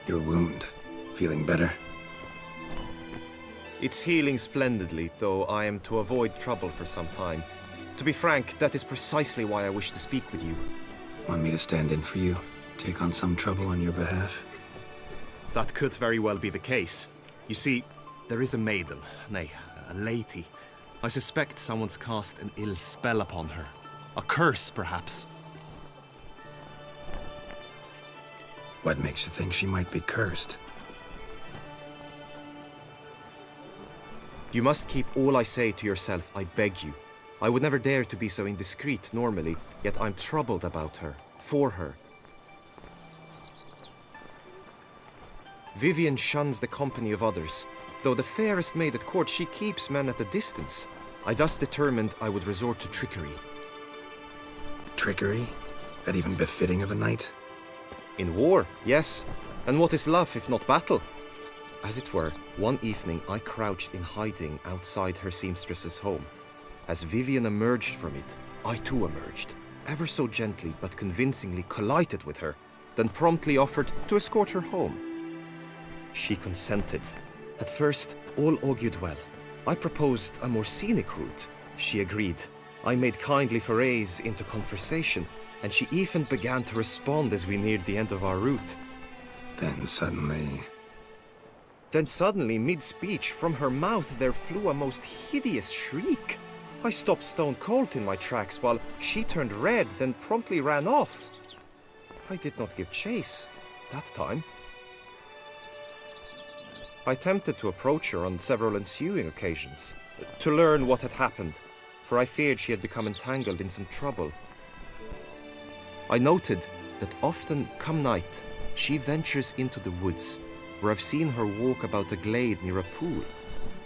Your wound. Feeling better? It's healing splendidly, though I am to avoid trouble for some time. To be frank, that is precisely why I wish to speak with you. Want me to stand in for you? Take on some trouble on your behalf? That could very well be the case. You see, there is a maiden, nay, a lady. I suspect someone's cast an ill spell upon her. A curse, perhaps. What makes you think she might be cursed? You must keep all I say to yourself, I beg you. I would never dare to be so indiscreet normally, yet I'm troubled about her, for her. Vivienne shuns the company of others. Though the fairest maid at court, she keeps men at a distance. I thus determined I would resort to trickery. Trickery? That even befitting of a knight? In war, yes. And what is love if not battle? As it were, one evening I crouched in hiding outside her seamstress's home. As Vivienne emerged from it, I too emerged, ever so gently but convincingly collided with her, then promptly offered to escort her home. She consented. At first, all augured well. I proposed a more scenic route. She agreed. I made kindly forays into conversation, and she even began to respond as we neared the end of our route. Then suddenly, mid-speech, from her mouth there flew a most hideous shriek. I stopped stone cold in my tracks while she turned red, then promptly ran off. I did not give chase that time. I attempted to approach her on several ensuing occasions, to learn what had happened, for I feared she had become entangled in some trouble. I noted that often, come night, she ventures into the woods, where I've seen her walk about a glade near a pool.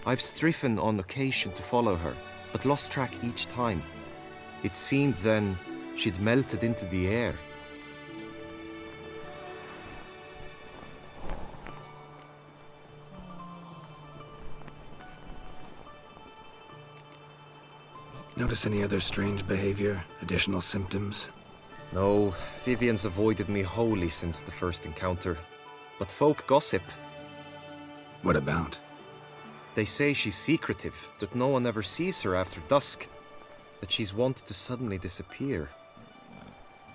I've striven on occasion to follow her, but lost track each time. It seemed then she'd melted into the air. notice any other strange behavior, additional symptoms? No, Vivienne's avoided me wholly since the first encounter. But folk gossip. What about? They say she's secretive, that no one ever sees her after dusk, that she's wont to suddenly disappear.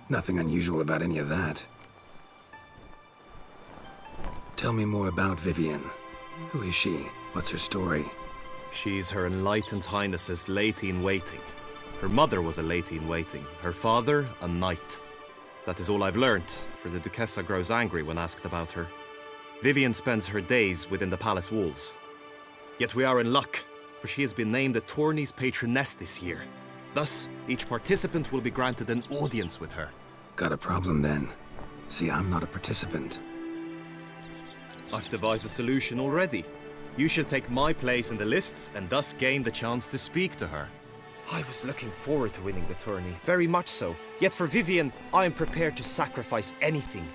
Nothing unusual about any of that. Tell me more about Vivienne. Who is she? What's her story? She's Her Enlightened Highness's lady-in-waiting. Her mother was a lady-in-waiting, her father a knight. That is all I've learnt, for the Duchessa grows angry when asked about her. Vivienne spends her days within the palace walls. Yet we are in luck, for she has been named the tourney's patroness this year. Thus, each participant will be granted an audience with her. Got a problem then. See, I'm not a participant. I've devised a solution already. You shall take my place in the lists and thus gain the chance to speak to her. I was looking forward to winning the tourney, very much so. Yet for Vivienne, I am prepared to sacrifice anything.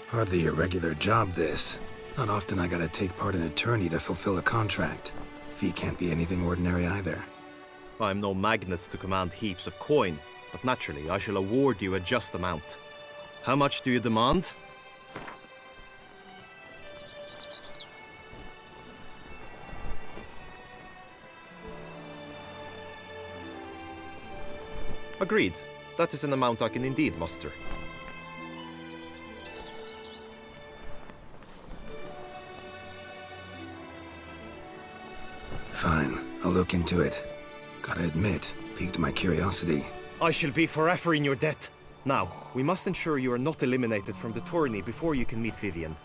Hardly a regular job, this. Not often I gotta take part in a tourney to fulfill a contract. Fee can't be anything ordinary either. I'm no magnet to command heaps of coin, but naturally I shall award you a just amount. How much do you demand? Agreed. That is an amount I can indeed muster. Fine, I'll look into it. Gotta admit, piqued my curiosity. I shall be forever in your debt. Now, we must ensure you are not eliminated from the tourney before you can meet Vivienne.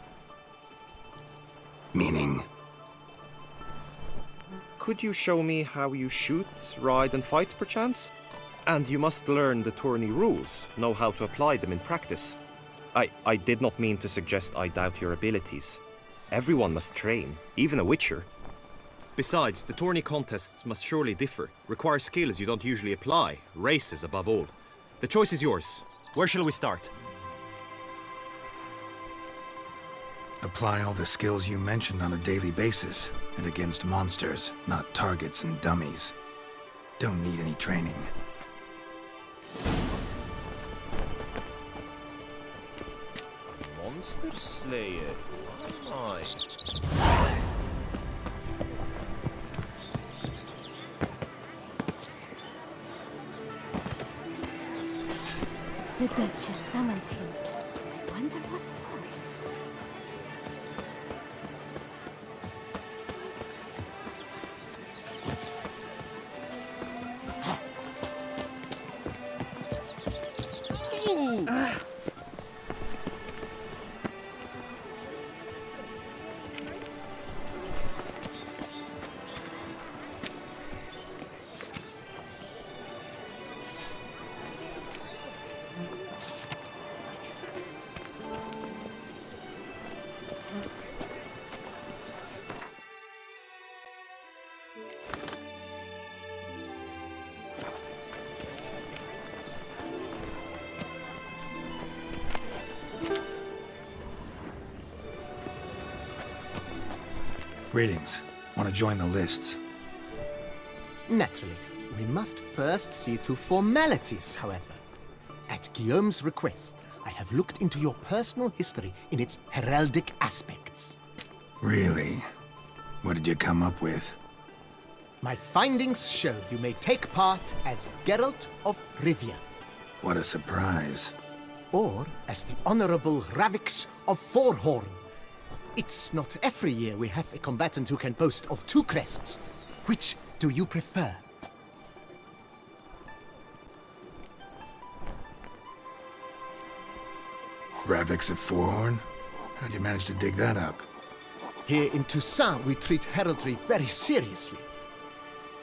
Meaning? Could you show me how you shoot, ride and fight, perchance? And you must learn the tourney rules, know how to apply them in practice. I did not mean to suggest I doubt your abilities. Everyone must train, even a witcher. Besides, the tourney contests must surely differ, require skills you don't usually apply, races above all. The choice is yours. Where shall we start? Apply all the skills you mentioned on a daily basis, and against monsters, not targets and dummies. Don't need any training. Monster Slayer. My. The Duchess summoned him. Wonder what for? Greetings. Want to join the lists? Naturally, we must first see to formalities, however. At Guillaume's request, I have looked into your personal history in its heraldic aspects. Really? What did you come up with? My findings show you may take part as Geralt of Rivia, What a surprise. or as the Honorable Ravix of Forhorn. It's not every year we have a combatant who can boast of two crests. Which do you prefer? Ravix of Forhorn? How'd you manage to dig that up? Here in Toussaint, we treat heraldry very seriously.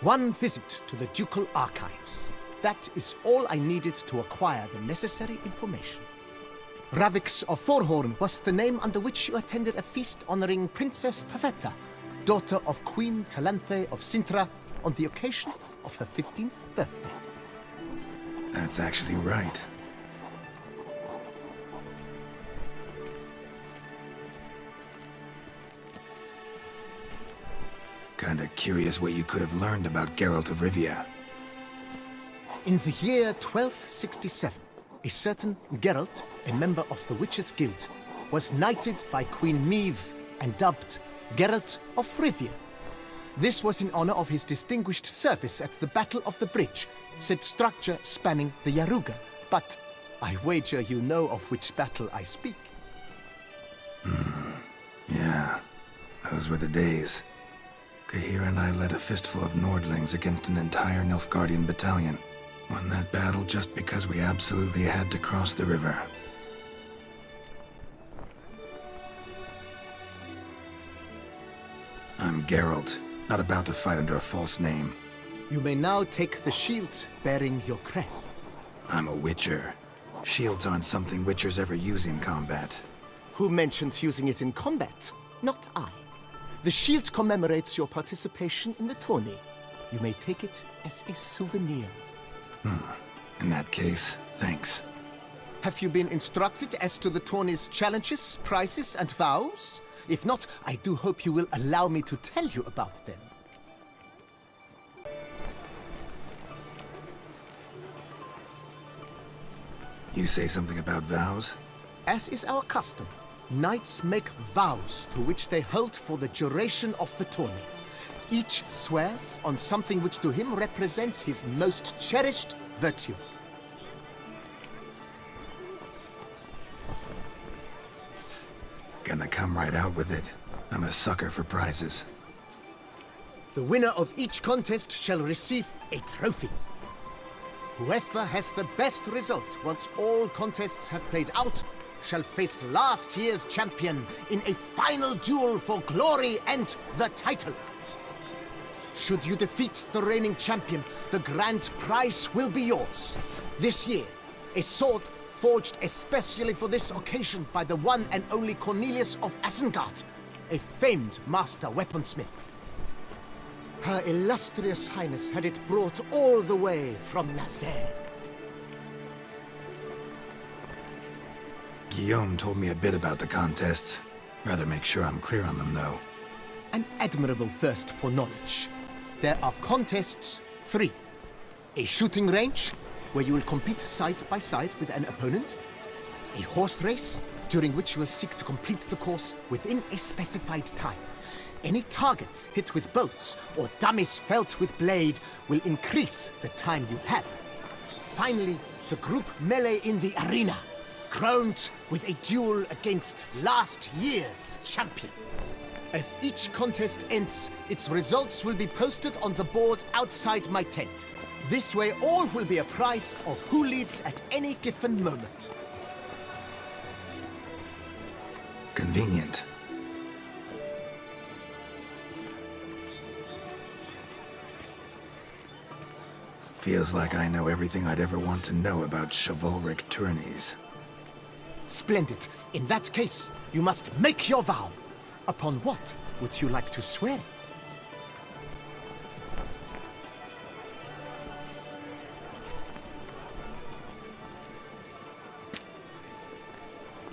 One visit to the Ducal Archives. That is all I needed to acquire the necessary information. Ravix of Forhorn was the name under which you attended a feast honoring Princess Pavetta, daughter of Queen Calanthe of Sintra, on the occasion of her 15th birthday. That's actually right. Kinda curious what you could have learned about Geralt of Rivia. In the year 1267, a certain Geralt, a member of the Witches' Guild, was knighted by Queen Meve and dubbed Geralt of Rivia. This was in honor of his distinguished service at the Battle of the Bridge, said structure spanning the Yaruga. But I wager you know of which battle I speak. Yeah, those were the days. Kahira and I led a fistful of Nordlings against an entire Nilfgaardian battalion. Won that battle just because we absolutely had to cross the river. I'm Geralt, not about to fight under a false name. You may now take the shield bearing your crest. I'm a Witcher. Shields aren't something Witchers ever use in combat. Who mentioned using it in combat? Not I. The shield commemorates your participation in the tourney. You may take it as a souvenir. In that case, thanks. Have you been instructed as to the tourney's challenges, prizes, and vows? If not, I do hope you will allow me to tell you about them. You say something about vows? As is our custom, knights make vows to which they hold for the duration of the tourney. Each swears on something which to him represents his most cherished virtue. Gonna come right out with it. I'm a sucker for prizes. The winner of each contest shall receive a trophy. Whoever has the best result once all contests have played out shall face last year's champion in a final duel for glory and the title. Should you defeat the reigning champion, the grand prize will be yours. This year, a sword forged especially for this occasion by the one and only Cornelius of Isengard, a famed master weaponsmith. Her illustrious highness had it brought all the way from Nazaire. Guillaume told me a bit about the contests. Rather make sure I'm clear on them, though. An admirable thirst for knowledge. There are contests 3. A shooting range, where you will compete side by side with an opponent. A horse race, during which you will seek to complete the course within a specified time. Any targets hit with bolts or dummies felt with blade will increase the time you have. Finally, the group melee in the arena, crowned with a duel against last year's champion. As each contest ends, its results will be posted on the board outside my tent. This way, all will be apprised of who leads at any given moment. Convenient. Feels like I know everything I'd ever want to know about chivalric tourneys. Splendid. In that case, you must make your vow. Upon what would you like to swear it?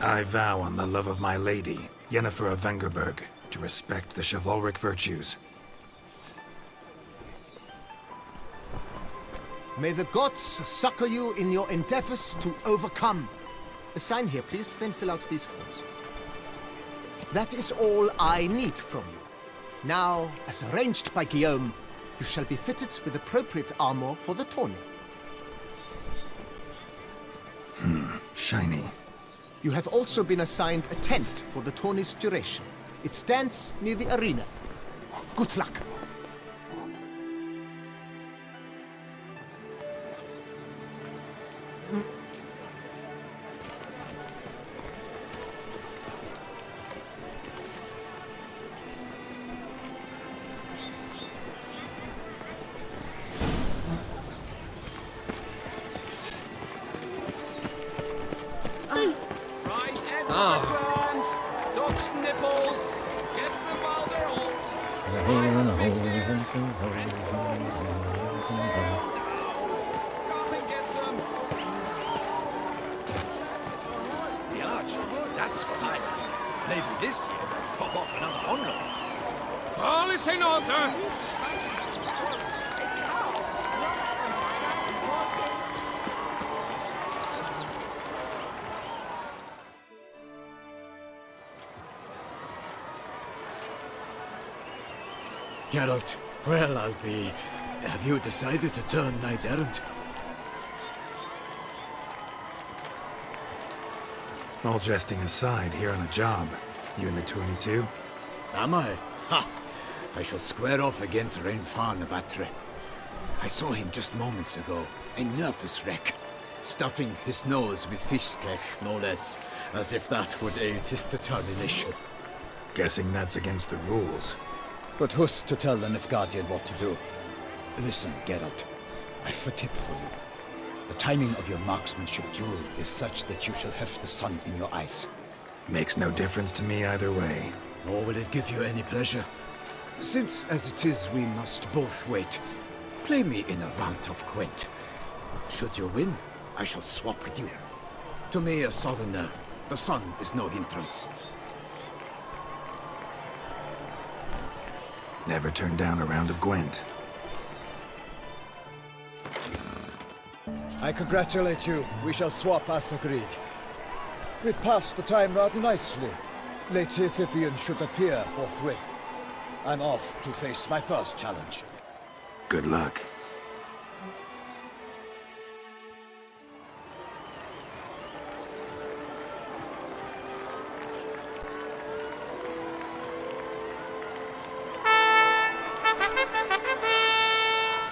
I vow on the love of my lady, Yennefer of Vengerberg, to respect the chivalric virtues. May the gods succor you in your endeavors to overcome. Sign here, please, then fill out these forms. That is all I need from you. Now, as arranged by Guillaume, you shall be fitted with appropriate armor for the tourney. Shiny. You have also been assigned a tent for the tourney's duration. It stands near the arena. Good luck. Duck's nipples! Get them while they're hot! Come and get them! The arch, that's what I think. Maybe this year we'll pop off another onlooker. All is in order! Geralt, well, I'll be... Have you decided to turn knight-errant? All jesting aside, here on a job. You in the tourney too? Am I? Ha! I shall square off against Rainfan of Atre. I saw him just moments ago. A nervous wreck. Stuffing his nose with fish steak, no less. As if that would aid his determination. Guessing that's against the rules. But who's to tell the Nilfgaardian what to do? Listen, Geralt. I've a tip for you. The timing of your marksmanship duel is such that you shall have the sun in your eyes. Makes no difference to me either way. Nor will it give you any pleasure. Since, as it is, we must both wait, play me in a round of Gwent. Should you win, I shall swap with you. To me, a southerner, the sun is no hindrance. Never turn down a round of Gwent. I congratulate you. We shall swap as agreed. We've passed the time rather nicely. Lady Vivian should appear forthwith. I'm off to face my first challenge. Good luck.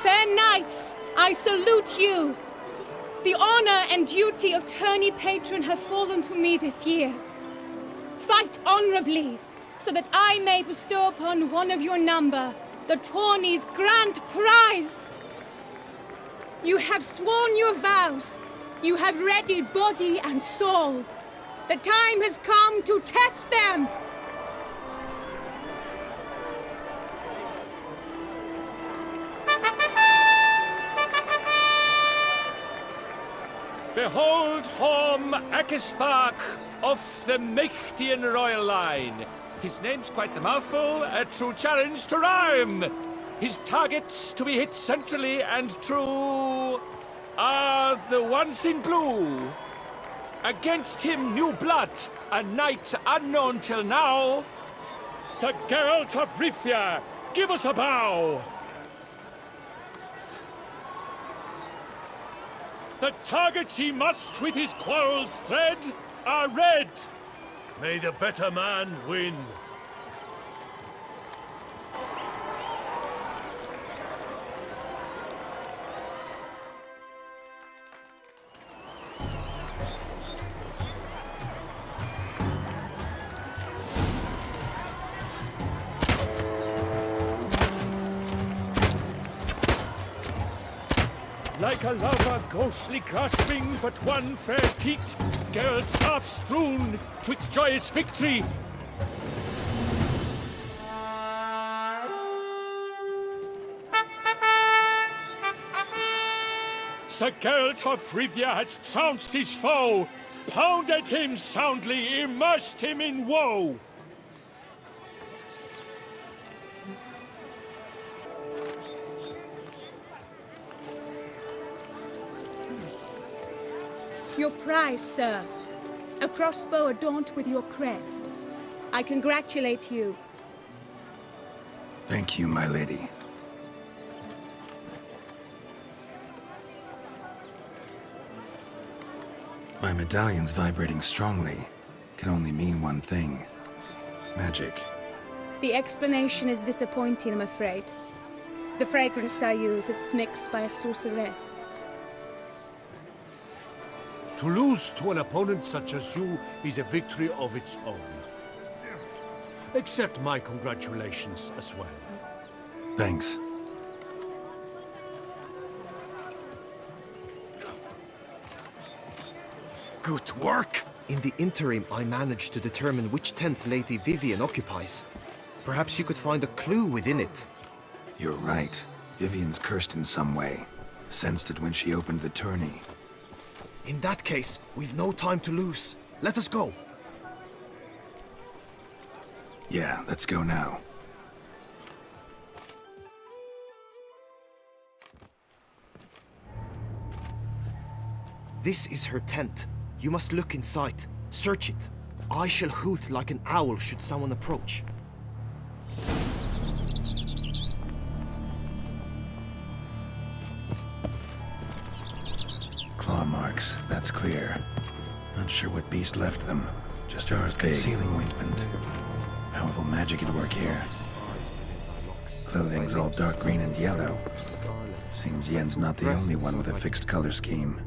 Fair knights, I salute you. The honor and duty of tourney patron have fallen to me this year. Fight honorably, so that I may bestow upon one of your number the tourney's grand prize. You have sworn your vows. You have readied body and soul. The time has come to test them. Behold Horm Akispark of the Mechtian royal line. His name's quite the mouthful, a true challenge to rhyme. His targets to be hit centrally and true are the ones in blue. Against him new blood a knight unknown till now. Sir Geralt of Rivia, give us a bow. The targets he must with his quarrels thread are red. May the better man win. Like a lover ghostly grasping but one fair teat, Geralt's half strewn twixt joyous victory. Sir Geralt of Rivia has trounced his foe, pounded him soundly, immersed him in woe. Your prize, sir. A crossbow adorned with your crest. I congratulate you. Thank you, my lady. My medallion's vibrating strongly. Can only mean one thing. Magic. The explanation is disappointing, I'm afraid. The fragrance I use, it's mixed by a sorceress. To lose to an opponent such as you is a victory of its own. Accept my congratulations as well. Thanks. Good work! In the interim, I managed to determine which tent Lady Vivian occupies. Perhaps you could find a clue within it. You're right. Vivian's cursed in some way. Sensed it when she opened the tourney. In that case, we've no time to lose. Let us go. Yeah, let's go now. This is her tent. You must look inside. Search it. I shall hoot like an owl should someone approach. Claw marks, that's clear. Not sure what beast left them. Just jars of concealing ointment. Powerful magic at work here. Clothing's all dark green and yellow. Seems Yen's not the only one with a fixed color scheme.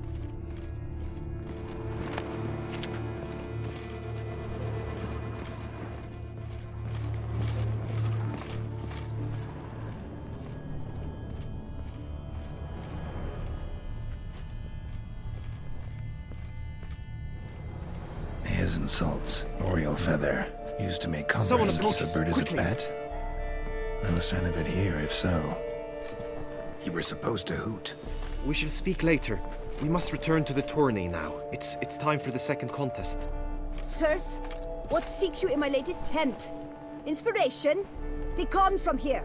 His and salts. Oriole feather. Used to make Someone compresses. approaches, The bird is quickly. a pet? No sign of it here, if so. You were supposed to hoot. We shall speak later. We must return to the tourney now. It's time for the second contest. Sirs, what seek you in my lady's tent? Inspiration? Be gone from here.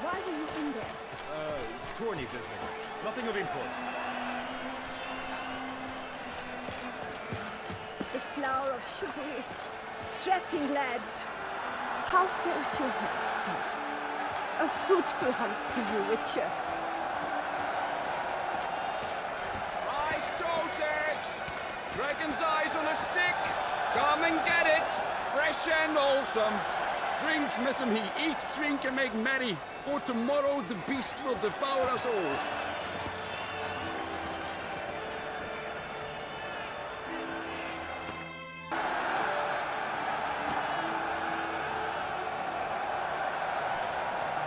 Why were you in there? Tourney business. Nothing of import. The flower of chivalry. Strapping lads. How fares your health, sir? A fruitful hunt to you, Witcher. Prize Tosix! Dragon's eyes on a stick! Come and get it! Fresh and wholesome! Drink, Messam he, eat, drink and make merry, for tomorrow the beast will devour us all.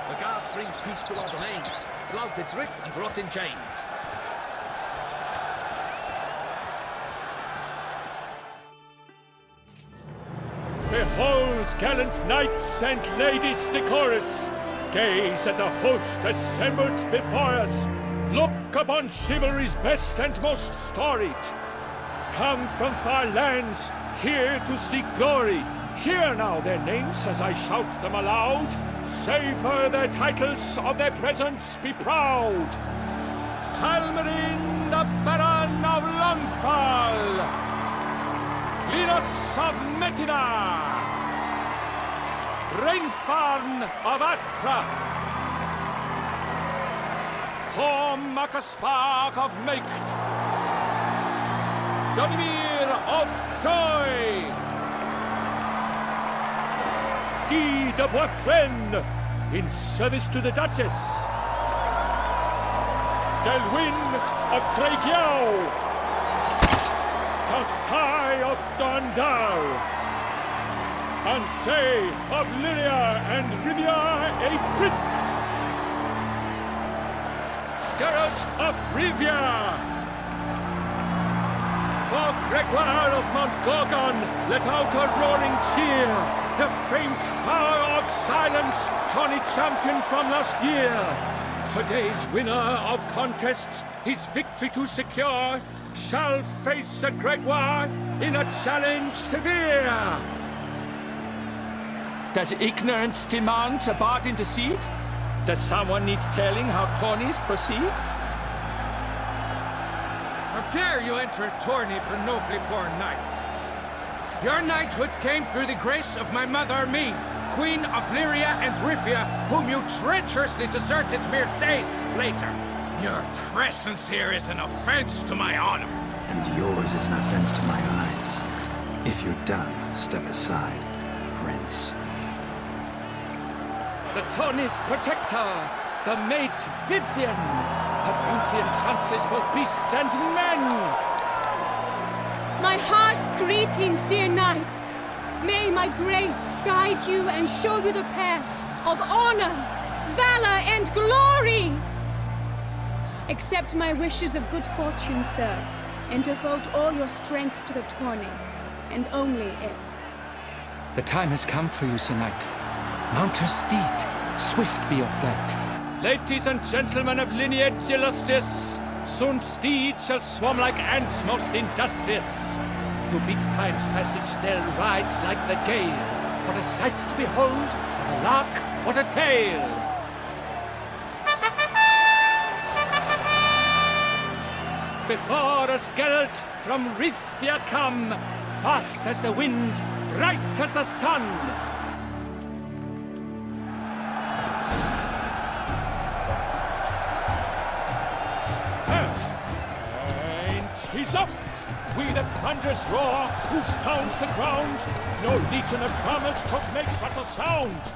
The guard brings peace to our domains. Flout its writ and rot in chains. Behold, gallant knights and ladies decorous! Gaze at the host assembled before us! Look upon chivalry's best and most storied! Come from far lands, here to seek glory! Hear now their names as I shout them aloud! Savor their titles of their presence, be proud. Halmarin, the Baron of Lonfall. Linus of Metina. Reinfarn of Atra. Horm Akaspark of Meikt. Donimir of Troy. Guy de Boisfren, in service to the Duchess. Delwyn of Craigiau. Count Tai of Dondal. Ansay of Lyria and Rivia a prince. Geralt of Rivia. For Gregoire of Montgorgon, let out a roaring cheer. The faint power of silence, Tawny champion from last year. Today's winner of contests, his victory to secure, shall face Sir Gregoire in a challenge severe. Does ignorance demand a bard intercede? Does someone need telling how tourneys proceed? How dare you enter a tourney for nobly born knights? Your knighthood came through the grace of my mother Meve, Queen of Lyria and Rivia, whom you treacherously deserted mere days later. Your presence here is an offense to my honor. And yours is an offense to my eyes. If you're done, step aside, Prince. The tourney's protector, the mate Vivian. Her beauty entrances both beasts and men. My heart's greetings, dear knights. May my grace guide you and show you the path of honor, valor, and glory. Accept my wishes of good fortune, sir, and devote all your strength to the tourney, and only it. The time has come for you, Sir Knight. Mount your steed. Swift be your flight. Ladies and gentlemen of lineage illustrious, soon steeds shall swarm like ants most industrious. To beat time's passage they'll ride like the gale. What a sight to behold, what a lark, what a tale! Before us Geralt from Rithia come, fast as the wind, bright as the sun. He's up! We the thunderous roar, whose pounds the ground. No legion of drummers could make such a sound.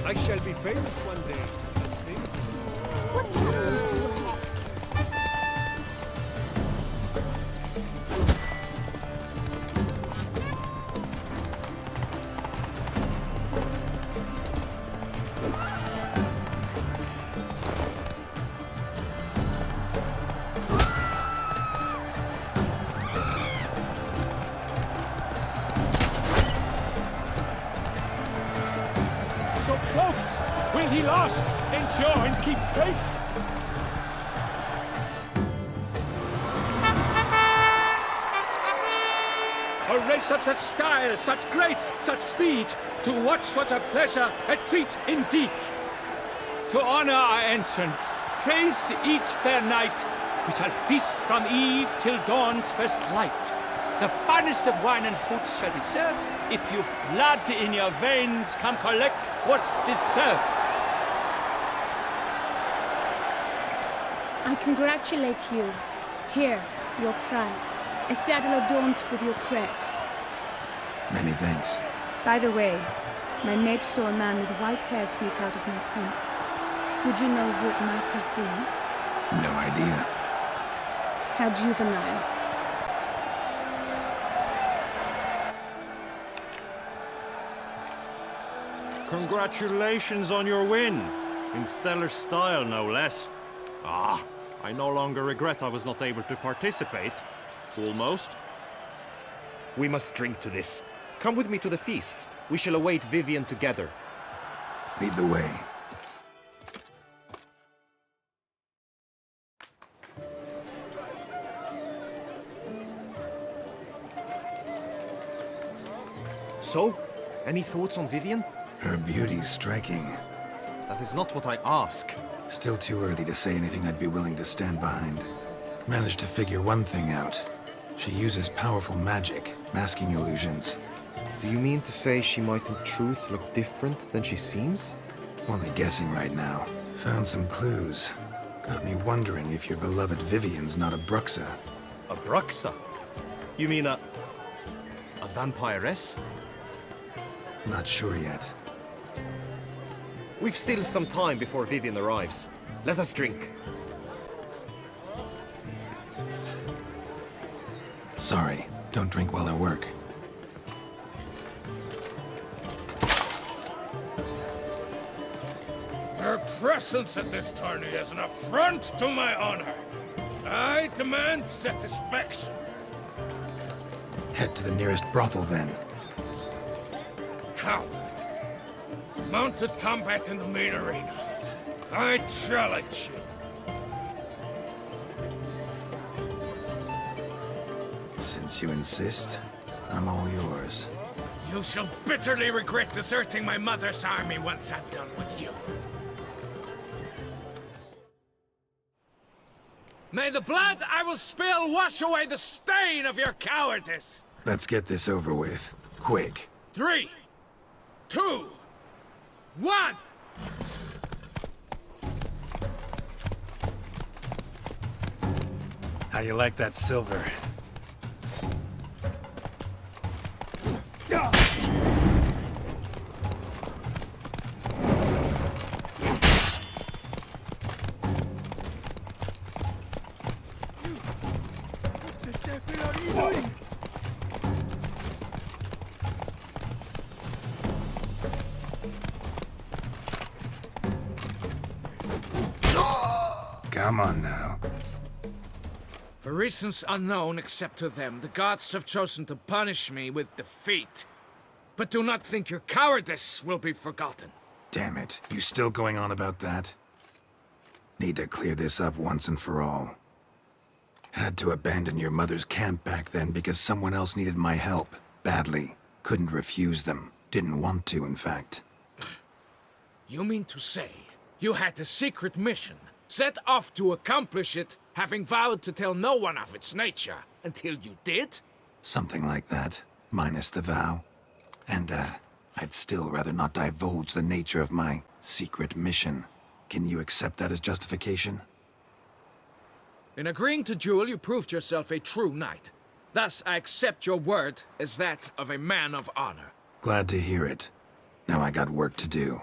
I shall be famous one day. As famous as you. What happened to your head? So close! Will he last, endure, and keep pace? A race of such style, such grace, such speed. To watch was a pleasure, a treat indeed. To honor our entrance, praise each fair knight. We shall feast from eve till dawn's first light. The finest of wine and food shall be served. If you've blood in your veins, come collect what's deserved. I congratulate you. Here, your prize. A saddle adorned with your crest. Many thanks. By the way, my maid saw a man with white hair sneak out of my tent. Would you know who it might have been? No idea. How juvenile. Congratulations on your win. In stellar style, no less. Ah, I no longer regret I was not able to participate. Almost. We must drink to this. Come with me to the feast. We shall await Vivian together. Lead the way. So, any thoughts on Vivian? Her beauty's striking. That is not what I ask. Still too early to say anything I'd be willing to stand behind. Managed to figure one thing out. She uses powerful magic, masking illusions. Do you mean to say she might in truth look different than she seems? Only guessing right now. Found some clues. Got me wondering if your beloved Vivian's not a Bruxa. A Bruxa? You mean a vampiress? Not sure yet. We've still some time before Vivian arrives. Let us drink. Sorry, don't drink while I work. Her presence at this tourney is an affront to my honor. I demand satisfaction. Head to the nearest brothel then. Coward. Mounted combat in the main arena. I challenge you. Since you insist, I'm all yours. You shall bitterly regret deserting my mother's army once I'm done with you. May the blood I will spill wash away the stain of your cowardice! Let's get this over with. Quick. 3, 2, 1! How you like that silver? Come on now. For reasons unknown except to them, the gods have chosen to punish me with defeat. But do not think your cowardice will be forgotten. Damn it, you still going on about that? Need to clear this up once and for all. Had to abandon your mother's camp back then because someone else needed my help, badly. Couldn't refuse them. Didn't want to, in fact. You mean to say you had a secret mission, set off to accomplish it, having vowed to tell no one of its nature, until you did? Something like that, minus the vow. And, I'd still rather not divulge the nature of my secret mission. Can you accept that as justification? In agreeing to duel, you proved yourself a true knight. Thus, I accept your word as that of a man of honor. Glad to hear it. Now I got work to do.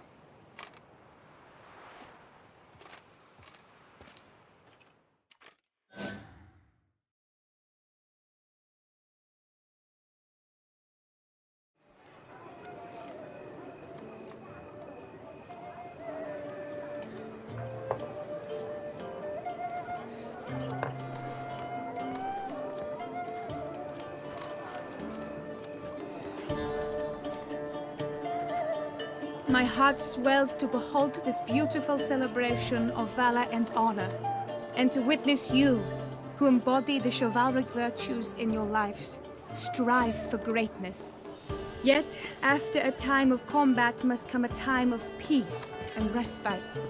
My heart swells to behold this beautiful celebration of valor and honor, and to witness you, who embody the chivalric virtues in your lives, strive for greatness. Yet, after a time of combat must come a time of peace and respite.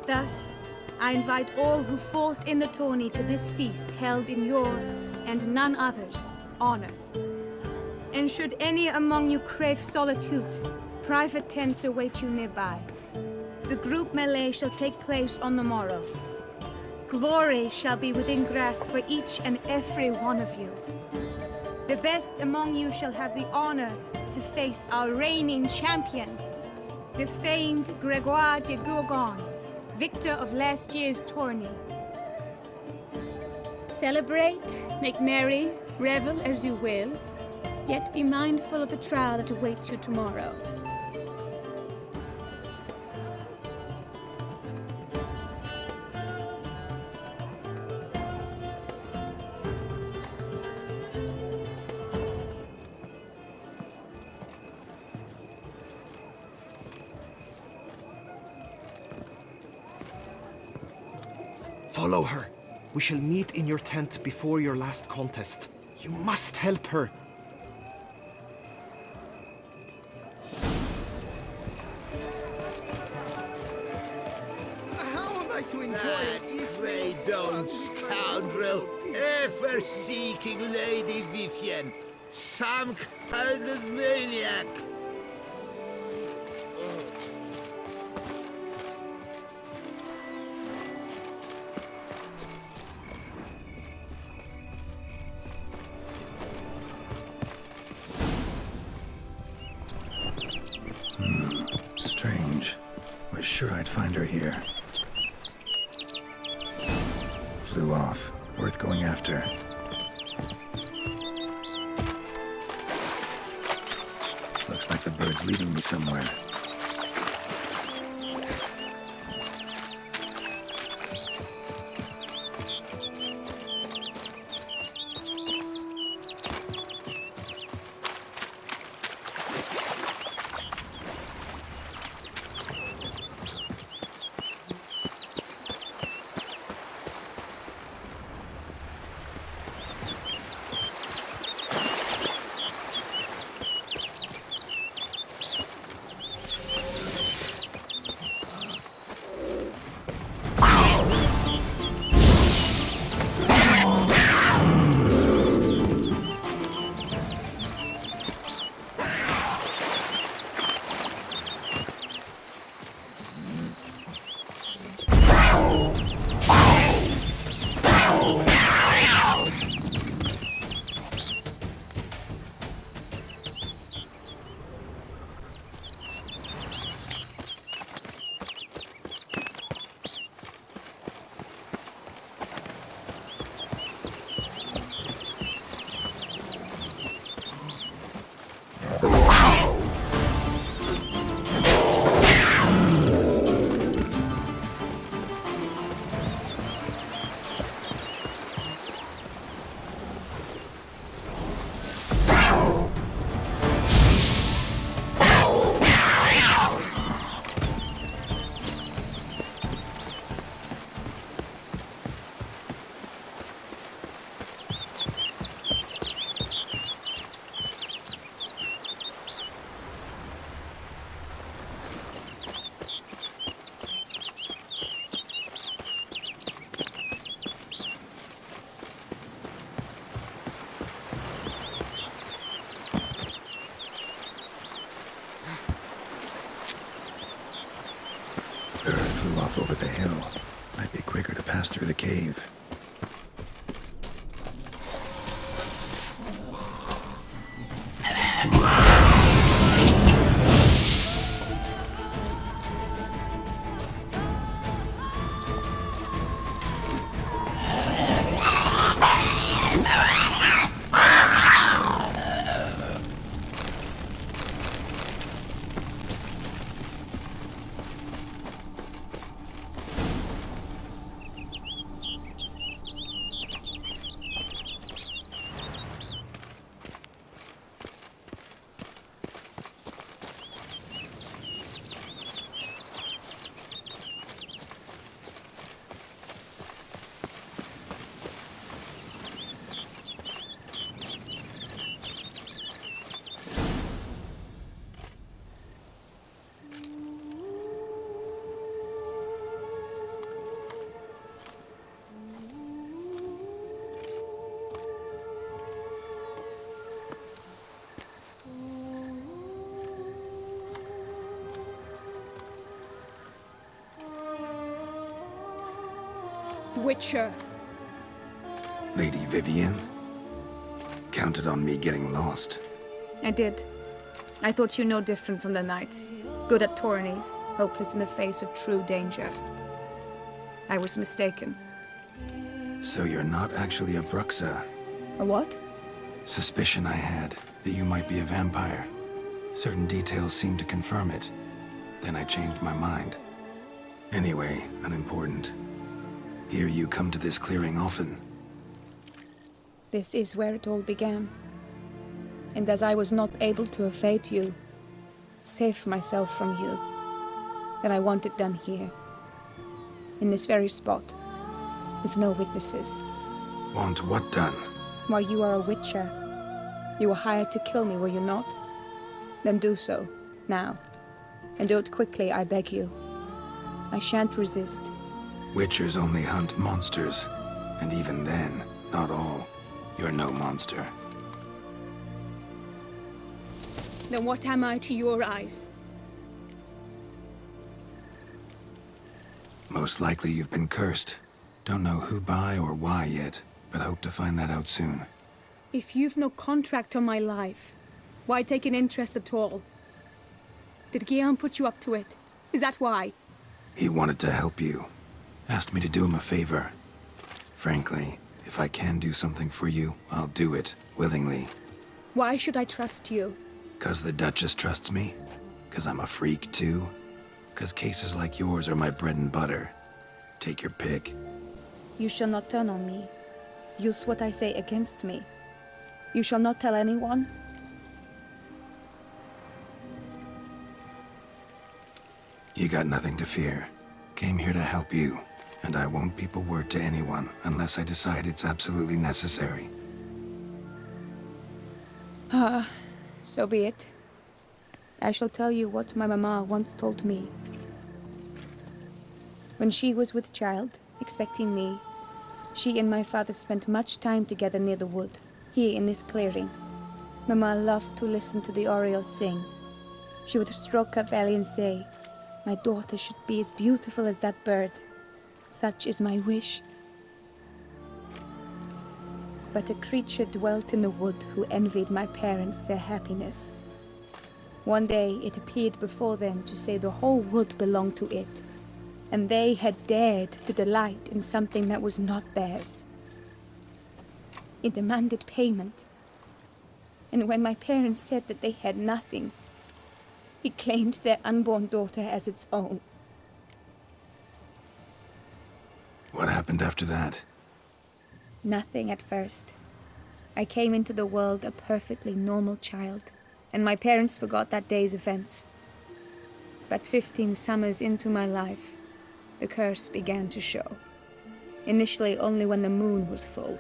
Thus, I invite all who fought in the tourney to this feast held in your, and none other's, honor. And should any among you crave solitude, private tents await you nearby. The group melee shall take place on the morrow. Glory shall be within grasp for each and every one of you. The best among you shall have the honor to face our reigning champion, the famed Gregoire de Gourgon, victor of last year's tourney. Celebrate, make merry, revel as you will, yet be mindful of the trial that awaits you tomorrow. Follow her. We shall meet in your tent before your last contest. You must help her. How am I to enjoy it if they don't, scoundrel? Ever seeking Lady Vivienne. Some kind of maniac. Strange. Was sure I'd find her here. Flew off. Worth going after. Looks like the bird's leading me somewhere. Over the hill. Might be quicker to pass through the cave. Witcher. Lady Vivienne? Counted on me getting lost. I did. I thought you no different from the knights. Good at tourneys, hopeless in the face of true danger. I was mistaken. So you're not actually a Bruxa? A what? Suspicion I had, that you might be a vampire. Certain details seemed to confirm it. Then I changed my mind. Anyway, unimportant. Here you come to this clearing often. This is where it all began. And as I was not able to evade you, save myself from you, then I want it done here. In this very spot, with no witnesses. Want what done? Why, you are a witcher. You were hired to kill me, were you not? Then do so, now. And do it quickly, I beg you. I shan't resist. Witchers only hunt monsters. And even then, not all. You're no monster. Then what am I to your eyes? Most likely you've been cursed. Don't know who by or why yet, but hope to find that out soon. If you've no contract on my life, why take an interest at all? Did Guillaume put you up to it? Is that why? He wanted to help you. Asked me to do him a favor. Frankly, if I can do something for you, I'll do it, willingly. Why should I trust you? 'Cause the Duchess trusts me? 'Cause I'm a freak, too? 'Cause cases like yours are my bread and butter. Take your pick. You shall not turn on me. Use what I say against me. You shall not tell anyone. You got nothing to fear. Came here to help you, and I won't peep a word to anyone unless I decide it's absolutely necessary. So be it. I shall tell you what my mama once told me. When she was with child, expecting me, she and my father spent much time together near the wood, here in this clearing. Mama loved to listen to the orioles sing. She would stroke her belly and say, "My daughter should be as beautiful as that bird. Such is my wish." But a creature dwelt in the wood who envied my parents their happiness. One day it appeared before them to say the whole wood belonged to it, and they had dared to delight in something that was not theirs. It demanded payment, and when my parents said that they had nothing, it claimed their unborn daughter as its own. What happened after that? Nothing at first. I came into the world a perfectly normal child, and my parents forgot that day's events. But 15 summers into my life, the curse began to show. Initially only when the moon was full.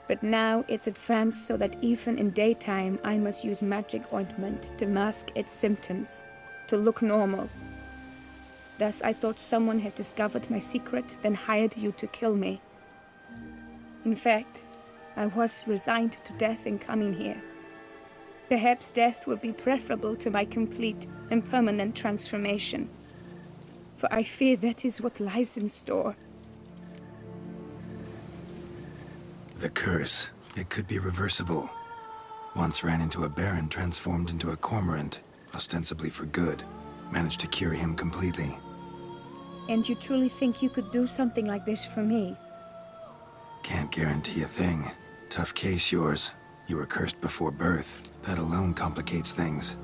But now it's advanced so that even in daytime I must use magic ointment to mask its symptoms, to look normal. Thus I thought someone had discovered my secret, then hired you to kill me. In fact, I was resigned to death in coming here. Perhaps death would be preferable to my complete and permanent transformation. For I fear that is what lies in store. The curse. It could be reversible. Once ran into a baron transformed into a cormorant, ostensibly for good. Managed to cure him completely. And you truly think you could do something like this for me? Can't guarantee a thing. Tough case, yours. You were cursed before birth. That alone complicates things.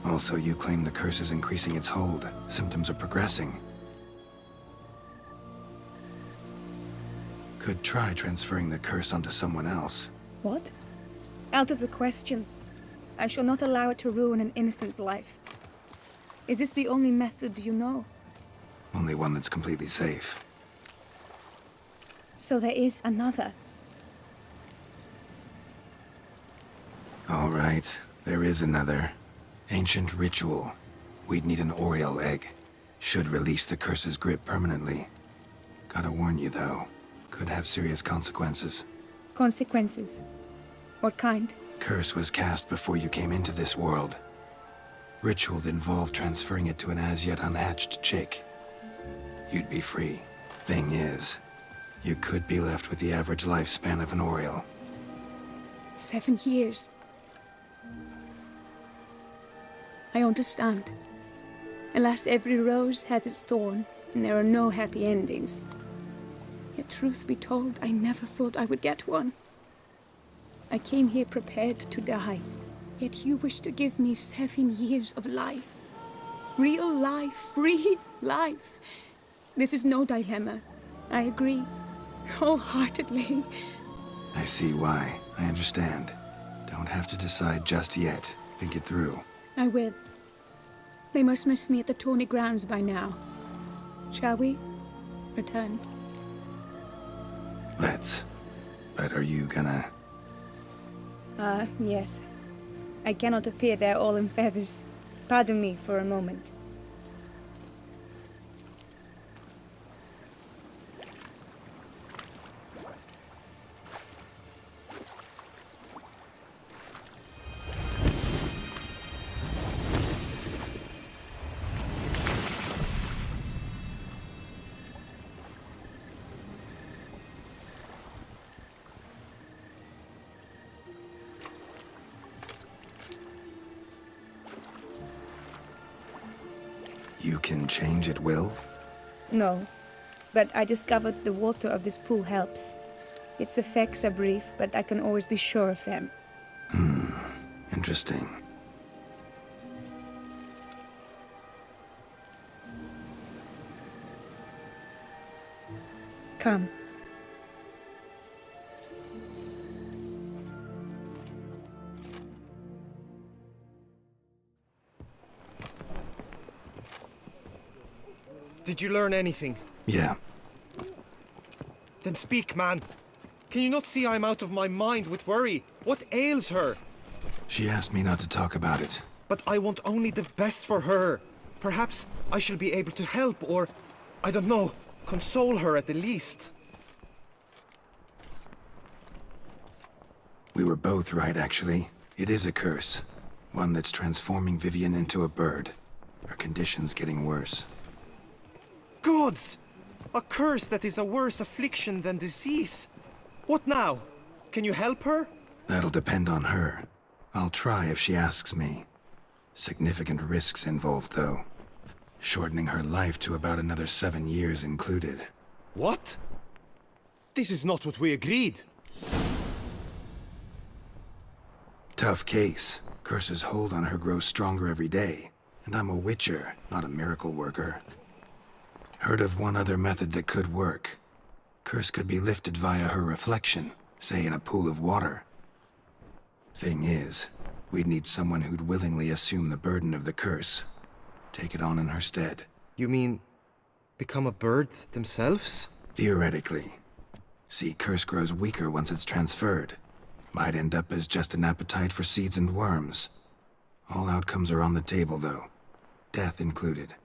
Also, you claim the curse is increasing its hold. Symptoms are progressing. Could try transferring the curse onto someone else. What? Out of the question. I shall not allow it to ruin an innocent's life. Is this the only method you know? Only one that's completely safe. So there is another. All right, there is another. Ancient ritual. We'd need an Oriole egg. Should release the curse's grip permanently. Gotta warn you, though. Could have serious consequences. Consequences? What kind? Curse was cast before you came into this world. Ritual involved transferring it to an as-yet unhatched chick. You'd be free. Thing is, You could be left with the average lifespan of an Oriole. 7 years. I understand. Alas, every rose has its thorn, and there are no happy endings. Yet, truth be told, I never thought I would get one. I came here prepared to die, yet you wish to give me 7 years of life. Real life, free life. This is no dilemma. I agree, wholeheartedly. I see why. I understand. Don't have to decide just yet. Think it through. I will. They must miss me at the tourney grounds by now. Shall we return? Let's. But are you gonna... Yes. I cannot appear there all in feathers. Pardon me for a moment. You can change at will? No, but I discovered the water of this pool helps. Its effects are brief, but I can always be sure of them. Interesting. Come. Did you learn anything? Yeah. Then speak, man. Can you not see I'm out of my mind with worry? What ails her? She asked me not to talk about it. But I want only the best for her. Perhaps I shall be able to help or, I don't know, console her at the least. We were both right, actually. It is a curse. One that's transforming Vivian into a bird. Her condition's getting worse. Gods! A curse that is a worse affliction than disease. What now? Can you help her? That'll depend on her. I'll try if she asks me. Significant risks involved, though. Shortening her life to about another 7 years included. What? This is not what we agreed. Tough case. Curse's hold on her grows stronger every day. And I'm a witcher, not a miracle worker. Heard of one other method that could work. Curse could be lifted via her reflection, say in a pool of water. Thing is, we'd need someone who'd willingly assume the burden of the curse. Take it on in her stead. You mean, become a bird themselves? Theoretically. See, curse grows weaker once it's transferred. Might end up as just an appetite for seeds and worms. All outcomes are on the table, though. Death included.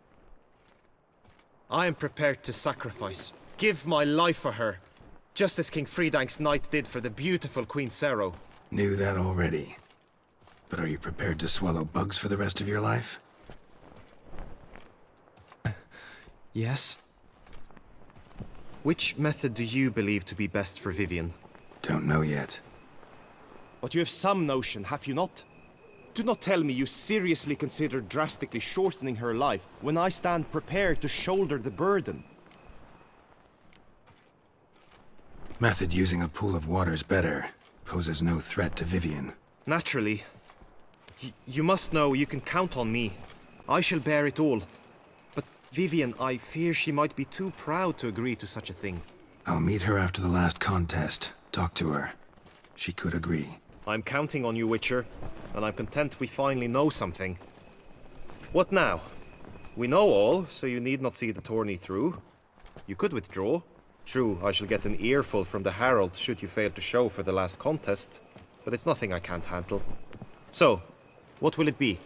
I am prepared to sacrifice. Give my life for her. Just as King Fridank's knight did for the beautiful Queen Sero. Knew that already. But are you prepared to swallow bugs for the rest of your life? Yes. Which method do you believe to be best for Vivian? Don't know yet. But you have some notion, have you not? Do not tell me you seriously consider drastically shortening her life when I stand prepared to shoulder the burden. Method using a pool of water's better. Poses no threat to Vivian. Naturally. You must know you can count on me. I shall bear it all. But Vivian, I fear she might be too proud to agree to such a thing. I'll meet her after the last contest. Talk to her. She could agree. I'm counting on you, Witcher, and I'm content we finally know something. What now? We know all, so you need not see the tourney through. You could withdraw. True, I shall get an earful from the Herald should you fail to show for the last contest, but it's nothing I can't handle. So, what will it be?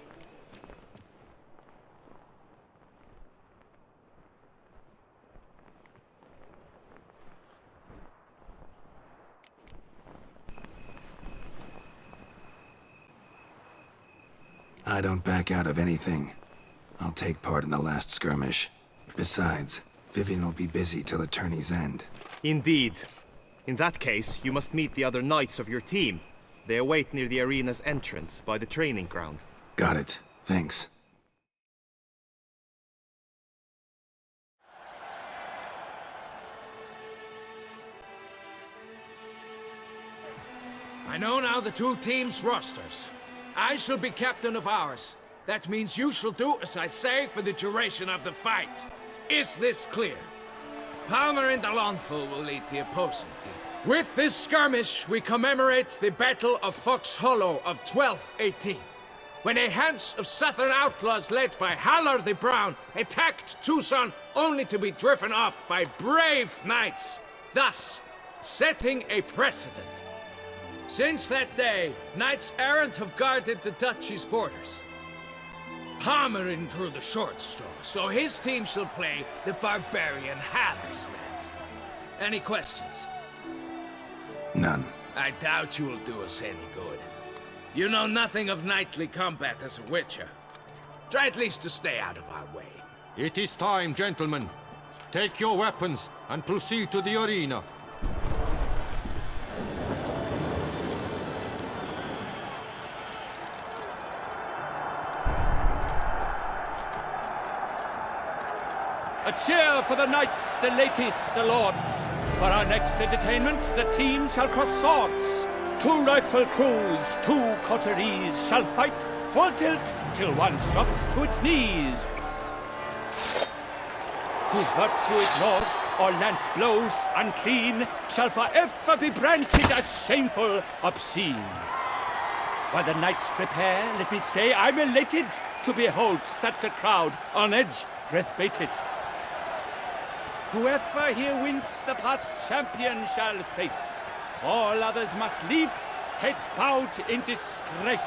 I don't back out of anything. I'll take part in the last skirmish. Besides, Vivian will be busy till the tourney's end. Indeed. In that case, you must meet the other knights of your team. They await near the arena's entrance, by the training ground. Got it. Thanks. I know now the two teams' rosters. I shall be captain of ours. That means you shall do as I say for the duration of the fight. Is this clear? Palmer and Alonful will lead the opposing team. With this skirmish, we commemorate the Battle of Fox Hollow of 1218, when a Hans of Southern outlaws led by Haller the Brown attacked Tucson only to be driven off by brave knights, thus setting a precedent. Since that day, knights errant have guarded the duchy's borders. Palmerin drew the short straw, so his team shall play the barbarian Haller's men. Any questions? None. I doubt you will do us any good. You know nothing of knightly combat as a witcher. Try at least to stay out of our way. It is time, gentlemen. Take your weapons and proceed to the arena. A cheer for the knights, the ladies, the lords. For our next entertainment, the team shall cross swords. 2 rifle crews, 2 coteries shall fight full tilt till one drops to its knees. Who virtue ignores or lance blows unclean shall forever be branded as shameful, obscene. While the knights prepare, let me say I'm elated to behold such a crowd on edge, breath-baited. Whoever here wins the past champion shall face. All others must leave, heads bowed in disgrace.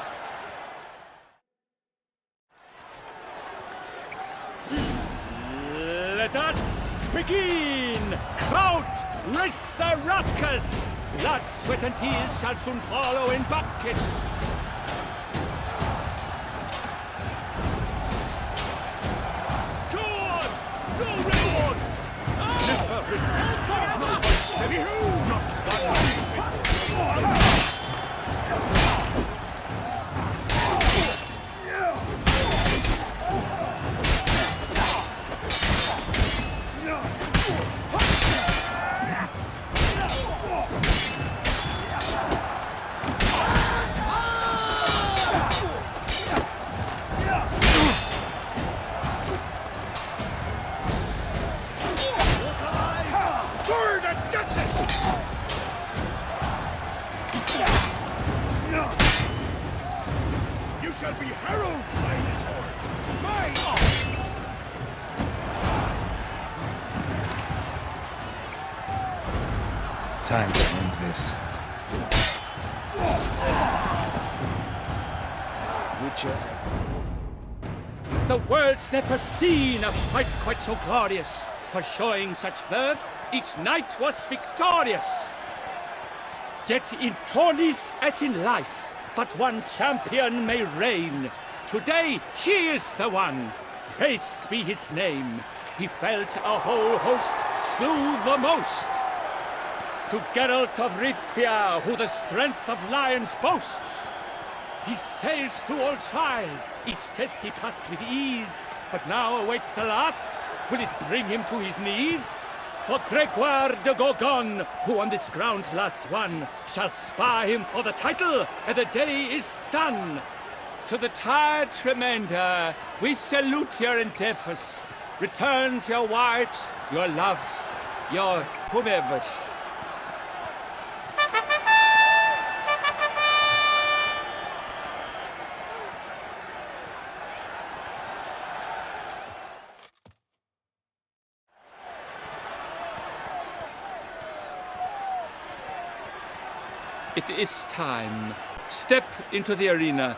Let us begin! Kraut, race a ruckus! Blood, sweat and tears shall soon follow in buckets. Good! Go, Red shall be harrowed by this horde. Mine! Time to end this. Witcher. The world's never seen a fight quite so glorious. For showing such verve, each knight was victorious. Yet in tourneys as in life, but one champion may reign. Today, he is the one. Praised be his name. He felt a whole host, slew the most. To Geralt of Rivia, who the strength of lions boasts. He sailed through all trials, each test he passed with ease. But now awaits the last. Will it bring him to his knees? For Gregoire de Gorgon, who on this ground last won, shall spar him for the title, and the day is done. To the tired remainder, we salute your endeavors. Return to your wives, your loves, your whomevers. It is time. Step into the arena.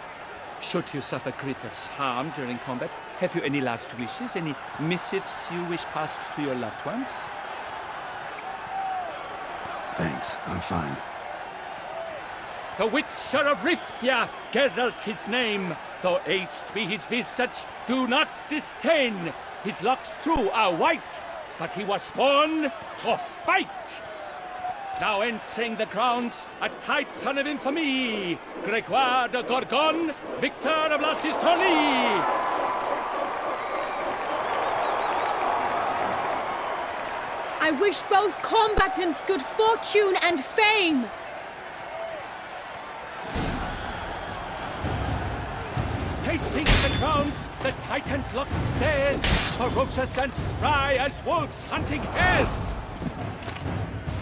Should you suffer grievous harm during combat, have you any last wishes, any missives you wish passed to your loved ones? Thanks, I'm fine. The Witcher of Rivia, Geralt his name. Though aged be his visage, do not disdain. His locks true are white, but he was born to fight. Now entering the grounds, a titan of infamy, Gregoire de Gorgon, victor of La Sistonie. I wish both combatants good fortune and fame. Pacing the grounds, the titans locked stares, ferocious and spry as wolves hunting hares.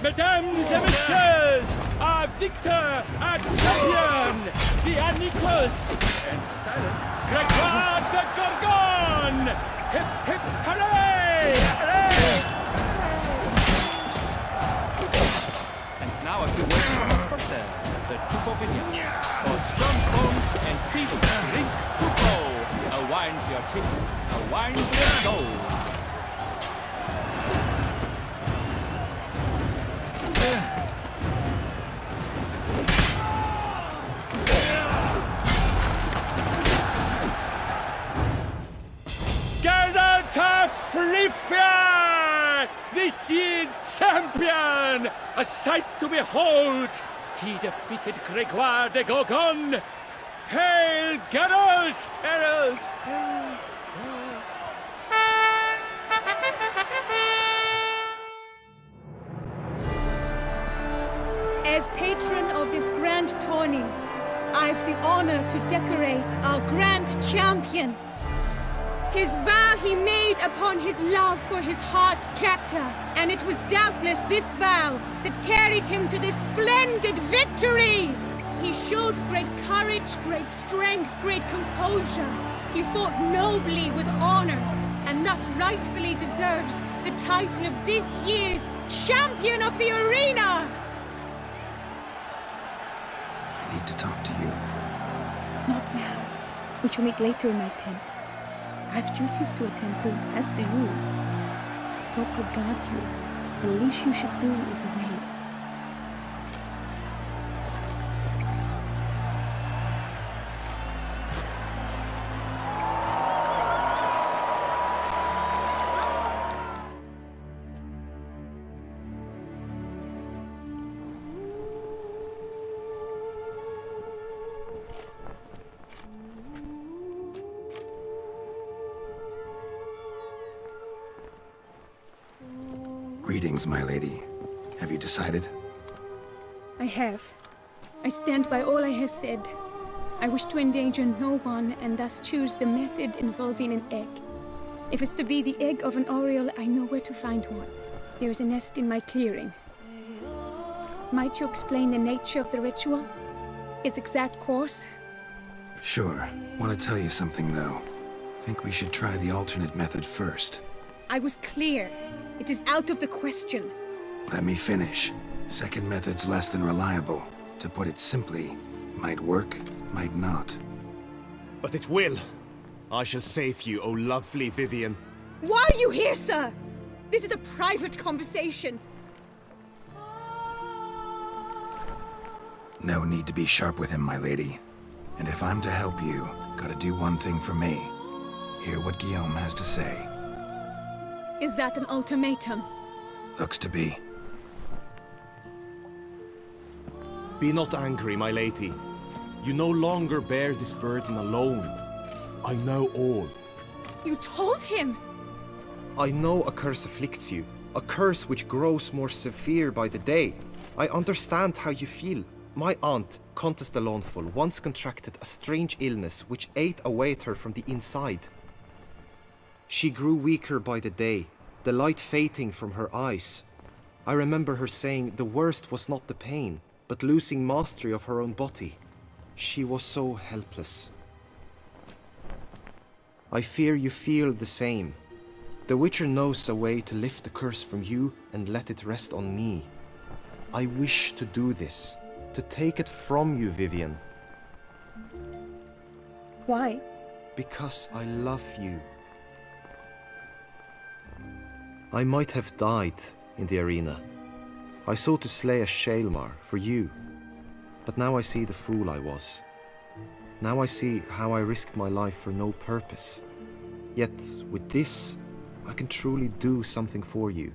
Mesdames et messieurs, our victor, our champion, the unequaled and silent Gregoire de Gorgon! Hip, hip, hooray! Hooray! And now a few words from us for the Duke of Vigny. For strong bones and feet, drink to flow. A wine for your teeth, a wine for your soul. Rifia! This year's champion! A sight to behold! He defeated Gregoire de Gorgon! Hail, Geralt! Herald! Herald! Herald! As patron of this grand tourney, I've the honor to decorate our grand champion. His vow he made upon his love for his heart's captor, and it was doubtless this vow that carried him to this splendid victory. He showed great courage, great strength, great composure. He fought nobly with honor, and thus rightfully deserves the title of this year's Champion of the Arena. I need to talk to you. Not now. We shall meet later in my tent. I have duties to attend to, as do you. Folk will guard you. The least you should do is wave. Greetings, my lady. Have you decided? I have. I stand by all I have said. I wish to endanger no one and thus choose the method involving an egg. If it's to be the egg of an oriole, I know where to find one. There is a nest in my clearing. Might you explain the nature of the ritual? Its exact course? Sure. Want to tell you something, though. Think we should try the alternate method first. I was clear. It is out of the question. Let me finish. Second method's less than reliable. To put it simply, might work, might not. But it will. I shall save you, O lovely Vivienne. Why are you here, sir? This is a private conversation. No need to be sharp with him, my lady. And if I'm to help you, gotta do one thing for me. Hear what Guillaume has to say. Is that an ultimatum? Looks to be. Be not angry, my lady. You no longer bear this burden alone. I know all. You told him? I know a curse afflicts you. A curse which grows more severe by the day. I understand how you feel. My aunt, Countess de Launfal, once contracted a strange illness which ate away at her from the inside. She grew weaker by the day, the light fading from her eyes. I remember her saying the worst was not the pain, but losing mastery of her own body. She was so helpless. I fear you feel the same. The Witcher knows a way to lift the curse from you and let it rest on me. I wish to do this, to take it from you, Vivienne. Why? Because I love you. I might have died in the arena. I sought to slay a Shaelmar for you. But now I see the fool I was. Now I see how I risked my life for no purpose. Yet, with this, I can truly do something for you.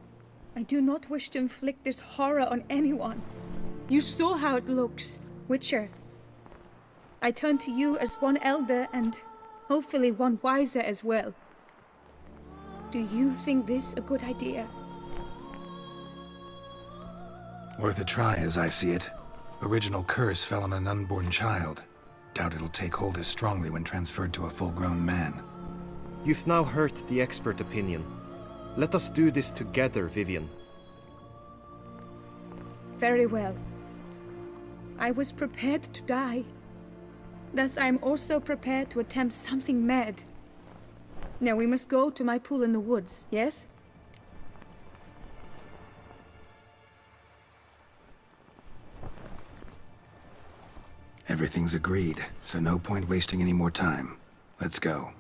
I do not wish to inflict this horror on anyone. You saw how it looks, Witcher. I turn to you as one elder and hopefully one wiser as well. Do you think this a good idea? Worth a try as I see it. Original curse fell on an unborn child. Doubt it'll take hold as strongly when transferred to a full-grown man. You've now heard the expert opinion. Let us do this together, Vivian. Very well. I was prepared to die. Thus I am also prepared to attempt something mad. Now we must go to my pool in the woods, yes? Everything's agreed, so no point wasting any more time. Let's go.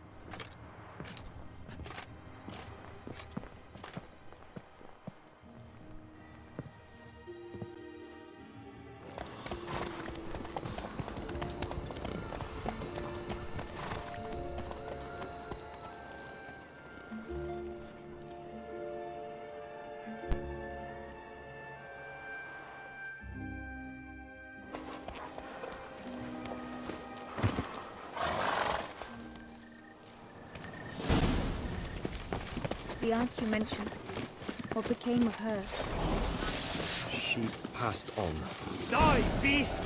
The aunt you mentioned. What became of her? She passed on. Die, beast!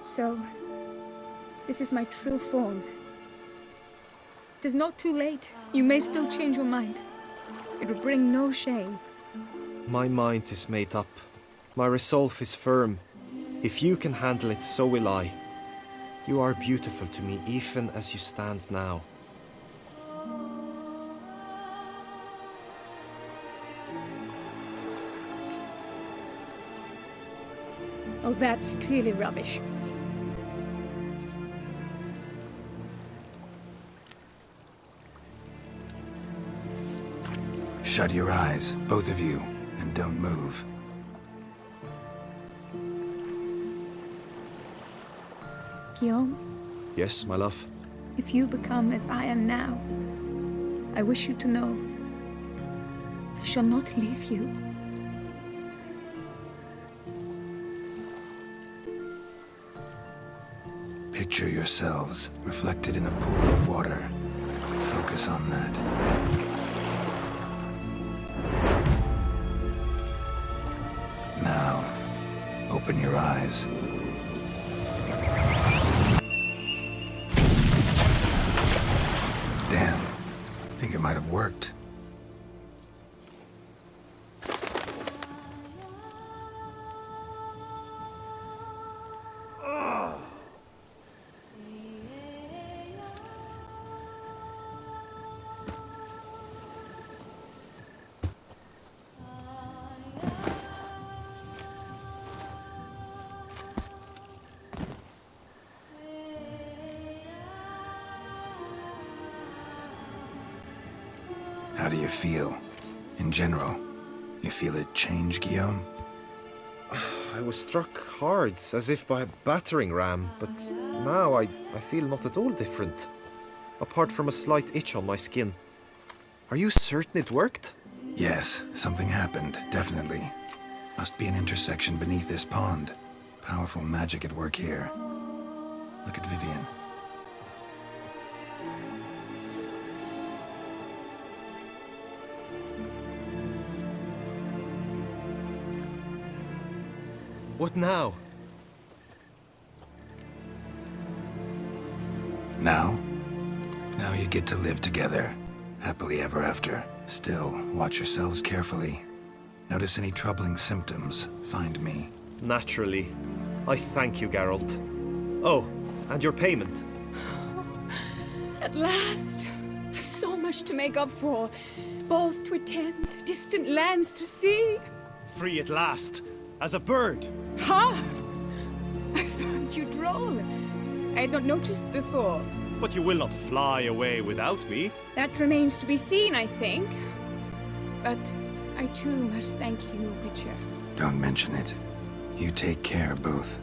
So, this is my true form. It is not too late. You may still change your mind. It will bring no shame. My mind is made up. My resolve is firm. If you can handle it, so will I. You are beautiful to me, even as you stand now. Oh, that's clearly rubbish. Shut your eyes, both of you, and don't move. Guillaume, Yes, my love? if you become as I am now, I wish you to know I shall not leave you. Picture yourselves reflected in a pool of water. Focus on that. Now, open your eyes. Damn, think it might have worked. How do you feel? In general, you feel it change, Guillaume? I was struck hard, as if by a battering ram, but now I feel not at all different. Apart from a slight itch on my skin. Are you certain it worked? Yes, something happened, definitely. Must be an intersection beneath this pond. Powerful magic at work here. Look at Vivian. What now? Now? Now you get to live together, happily ever after. Still, watch yourselves carefully. Notice any troubling symptoms, find me. Naturally. I thank you, Geralt. Oh, and your payment. At last! I've so much to make up for. Balls to attend, distant lands to see. Free at last, as a bird. Ha! I found you droll. I had not noticed before. But you will not fly away without me. That remains to be seen, I think. But I too must thank you, Witcher. Don't mention it. You take care, both.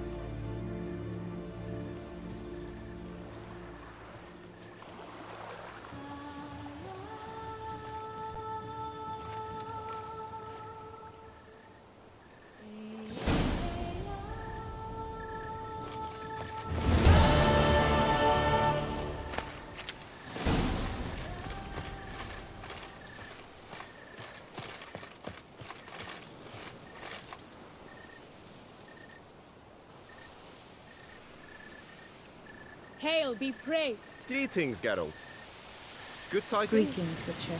Hail be praised. Greetings, Geralt. Good tidings? Greetings, Witcher.